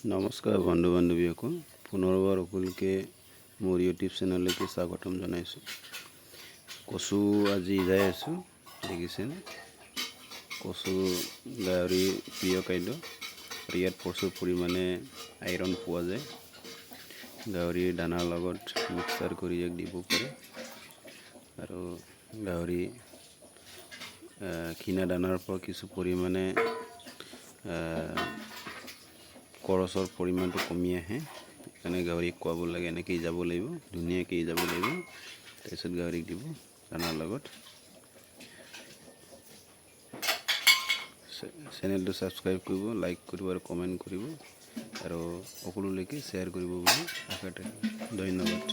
নমস্কাৰ বন্ধু বান্ধৱীসকল পুনৰবাৰ সকলোকে মোৰ ইউটিউব চেনেললৈকে স্বাগতম জনাইছোঁ। কচু আজি যাই আছোঁ, দেখিছেনে? কচু গাহৰিৰ প্ৰিয় খাদ্য। ইয়াত প্ৰচুৰ পৰিমাণে আইৰণ পোৱা যায়। গাহৰিৰ দানাৰ লগত মিক্সাৰ কৰি ইয়াক দিব পাৰে আৰু গাহৰি কিনা দানাৰ পৰা কিছু পৰিমাণে খৰচৰ পৰিমাণটো কমি আহে। সেইকাৰণে গাহৰিক খুৱাব লাগে, এনেকৈ যাব লাগিব, ধুনীয়াকৈ যাব লাগিব। তাৰপিছত গাহৰিক দিব দানাৰ লগত। চেনেলটো ছাবস্ক্ৰাইব কৰিব, লাইক কৰিব আৰু কমেণ্ট কৰিব আৰু সকলোলৈকে শ্বেয়াৰ কৰিব বুলি আশা থাকিল। ধন্যবাদ।